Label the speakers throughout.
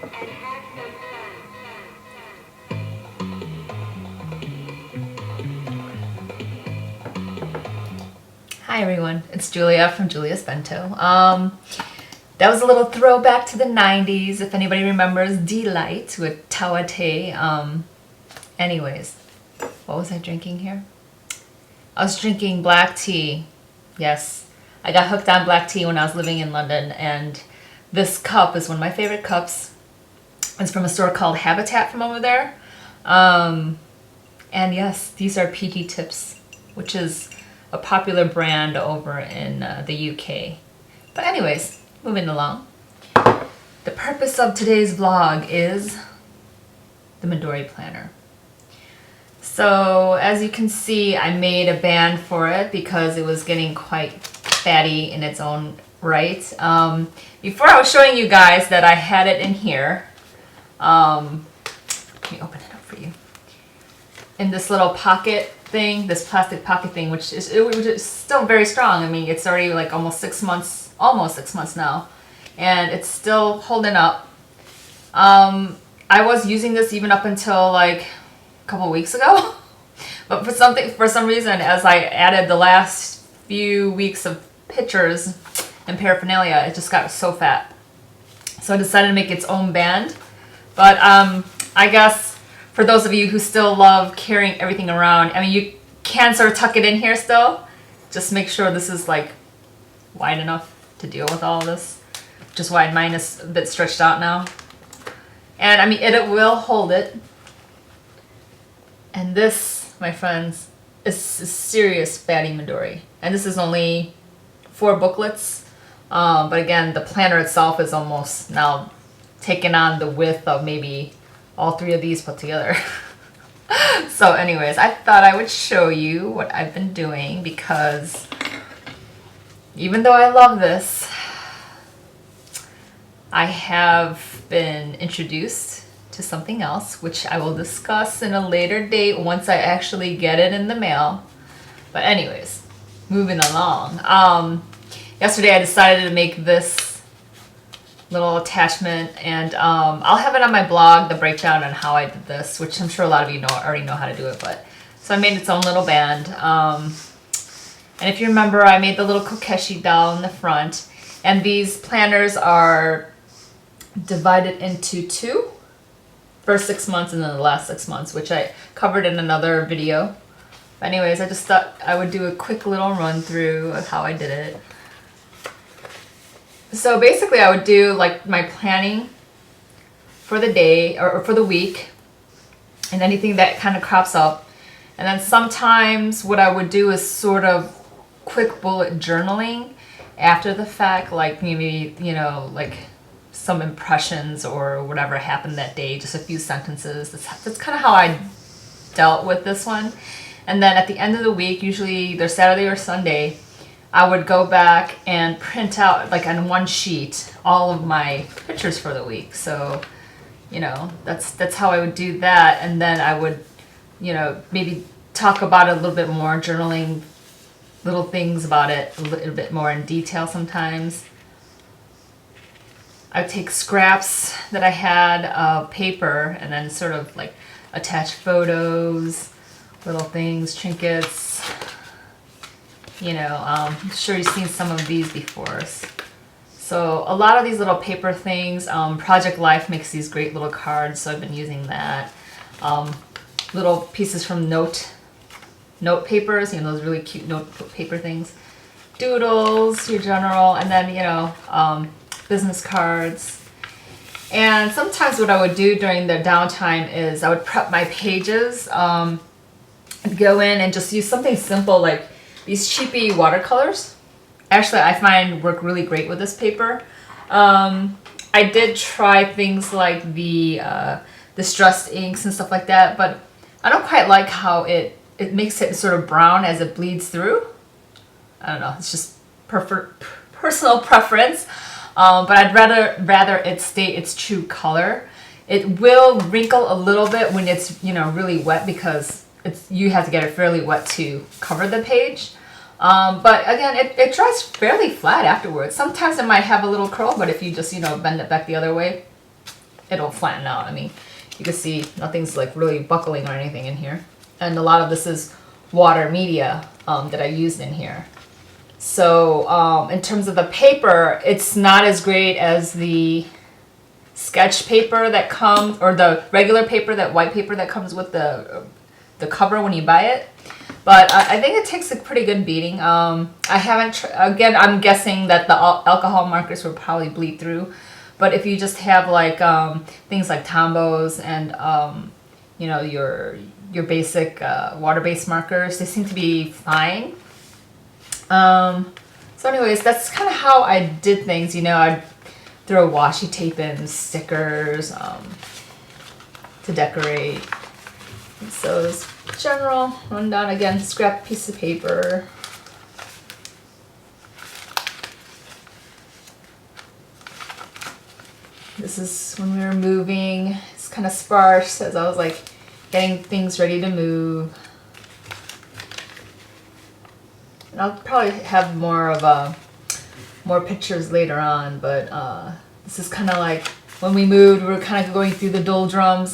Speaker 1: Hi everyone, it's Julia from Julia's Bento. That was a little throwback to the 90s, if anybody remembers Delight with Tawate. Anyways, what was I drinking here? I was drinking black tea. Yes, I got hooked on black tea when I was living in London, and this cup is one of my favorite cups. It's from a store called Habitat from over there. And yes, these are PT Tips, which is a popular brand over in the UK. But anyways, moving along. The purpose of today's vlog is the Midori planner. So as you can see, I made a band for it because it was getting quite fatty in its own right. Before I was showing you guys that I had it in here. Let me open it up for you. In this little pocket thing, this plastic pocket thing, which is still very strong. I mean, it's already like almost 6 months now, and it's still holding up. I was using this even up until like a couple weeks ago, but for some reason, as I added the last few weeks of pictures and paraphernalia, it just got so fat. So I decided to make its own band. But I guess for those of you who still love carrying everything around, I mean, you can sort of tuck it in here still. Just make sure this is like wide enough to deal with all of this. Just wide, mine is a bit stretched out now. And I mean, it will hold it. And this, my friends, is serious fatty Midori. And this is only 4 booklets. But again, the planner itself is almost now taken on the width of maybe all 3 of these put together. So anyways, I thought I would show you what I've been doing, because even though I love this, I have been introduced to something else, which I will discuss in a later date once I actually get it in the mail. But anyways, moving along. Yesterday I decided to make this little attachment, and I'll have it on my blog, the breakdown on how I did this, which I'm sure a lot of you already know how to do it. But so I made its own little band, and if you remember, I made the little Kokeshi doll in the front, and these planners are divided into 2, first 6 months and then the last 6 months, which I covered in another video. But anyways, I just thought I would do a quick little run through of how I did it. So basically I would do like my planning for the day or for the week and anything that kind of crops up. And then sometimes what I would do is sort of quick bullet journaling after the fact, like maybe, you know, like some impressions or whatever happened that day, just a few sentences. That's kind of how I dealt with this one. And then at the end of the week, usually either Saturday or Sunday, I would go back and print out, like on one sheet, all of my pictures for the week. So, you know, that's how I would do that. And then I would, you know, maybe talk about it a little bit more, journaling little things about it a little bit more in detail sometimes. I would take scraps that I had of paper and then sort of like attach photos, little things, trinkets. You know, I'm sure you've seen some of these before. So a lot of these little paper things, Project Life makes these great little cards, so I've been using that. Little pieces from note papers, you know, those really cute note paper things. Doodles, your general, and then, you know, business cards. And sometimes what I would do during the downtime is I would prep my pages, go in and just use something simple like these cheapy watercolors. Actually, I find work really great with this paper. I did try things like the distressed inks and stuff like that, but I don't quite like how it makes it sort of brown as it bleeds through. I don't know, it's just personal preference. But I'd rather it stay its true color. It will wrinkle a little bit when it's, you know, really wet, because you have to get it fairly wet to cover the page. But again, it dries fairly flat afterwards. Sometimes it might have a little curl, but if you just, you know, bend it back the other way, it'll flatten out. I mean, you can see nothing's like really buckling or anything in here. And a lot of this is water media that I used in here. So in terms of the paper, it's not as great as the sketch paper that comes, or the regular paper, that white paper that comes with the cover when you buy it. But I think it takes a pretty good beating. I haven't, again, I'm guessing that the alcohol markers will probably bleed through. But if you just have like things like Tombows and you know, your basic water-based markers, they seem to be fine. So anyways, that's kind of how I did things. You know, I'd throw washi tape in, stickers to decorate. So this general rundown, again, scrap piece of paper. This is when we were moving. It's kind of sparse as I was like getting things ready to move. And I'll probably have more pictures later on, but this is kind of like when we moved, we were kind of going through the doldrums.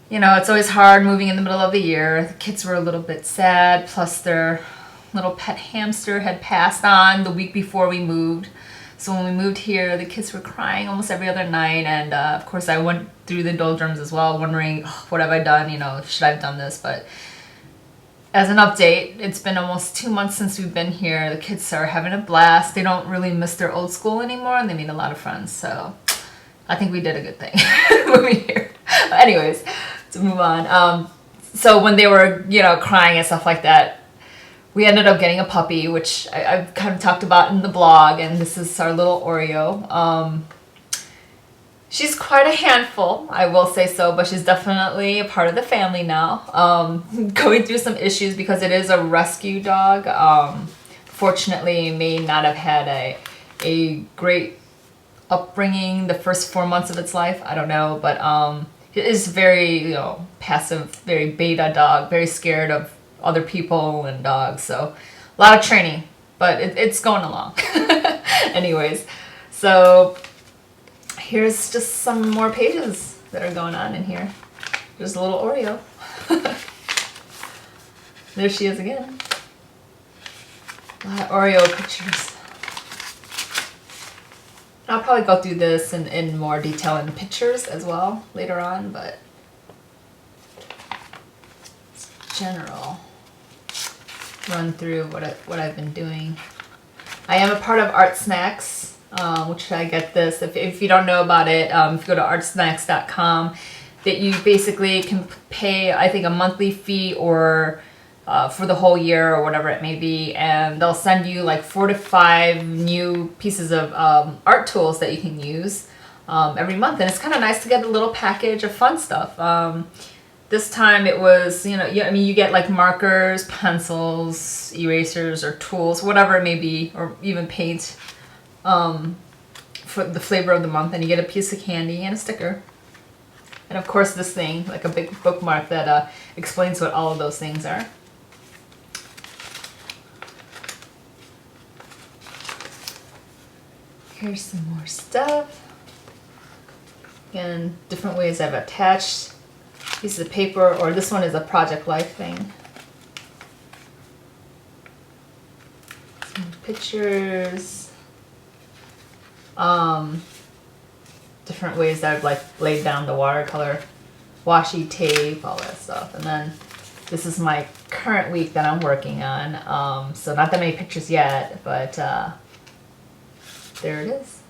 Speaker 1: You know, it's always hard moving in the middle of the year. The kids were a little bit sad, plus their little pet hamster had passed on the week before we moved. So when we moved here, the kids were crying almost every other night, and of course I went through the doldrums as well, wondering, oh, what have I done, you know, should I have done this? But as an update, it's been almost 2 months since we've been here. The kids are having a blast. They don't really miss their old school anymore, and they made a lot of friends, so I think we did a good thing moving here. But anyways, to move on. So when they were, you know, crying and stuff like that, we ended up getting a puppy, which I've kind of talked about in the blog, and this is our little Oreo. She's quite a handful, I will say so, but she's definitely a part of the family now. Going through some issues because it is a rescue dog. Fortunately, may not have had a great upbringing the first 4 months of its life. I don't know, but it is very, you know, passive, very beta dog, very scared of other people and dogs. So a lot of training, but it's going along. Anyways, so here's just some more pages that are going on in here. There's a little Oreo. There she is again. A lot of Oreo pictures. I'll probably go through this in more detail in pictures as well later on, but it's general run through what I've been doing. I am a part of Art Snacks, which I get this. If you don't know about it, if you go to artsnacks.com, that you basically can pay, I think, a monthly fee or for the whole year or whatever it may be, and they'll send you like 4 to 5 new pieces of art tools that you can use every month, and it's kind of nice to get a little package of fun stuff. This time it was, you know, I mean, you get like markers, pencils, erasers, or tools, whatever it may be, or even paint for the flavor of the month, and you get a piece of candy and a sticker. And of course this thing, like a big bookmark that explains what all of those things are. Here's some more stuff. Again, different ways I've attached pieces of paper, or this one is a Project Life thing. Some pictures. Different ways that I've like laid down the watercolor, washi tape, all that stuff. And then this is my current week that I'm working on. So not that many pictures yet, but there it is.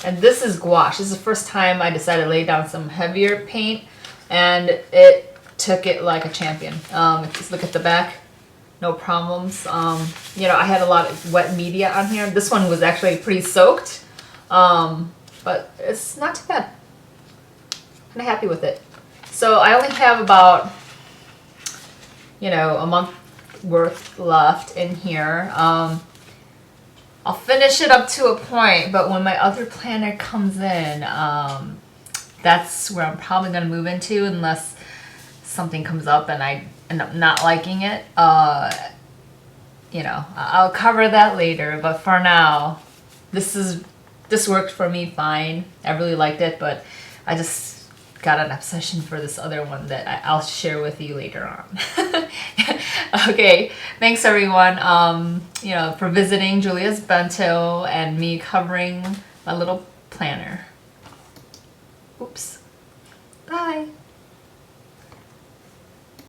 Speaker 1: And this is gouache. This is the first time I decided to lay down some heavier paint, and it took it like a champion. Just look at the back, no problems. You know, I had a lot of wet media on here. This one was actually pretty soaked, but it's not too bad. Kind of happy with it. So I only have about, you know, a month worth left in here. I'll finish it up to a point, but when my other planner comes in, that's where I'm probably going to move into, unless something comes up and I end up not liking it. You know, I'll cover that later, but for now, this is this worked for me fine. I really liked it, but I just got an obsession for this other one that I'll share with you later on. Okay, thanks everyone, you know, for visiting Julia's Bento and me covering my little planner. Oops. Bye.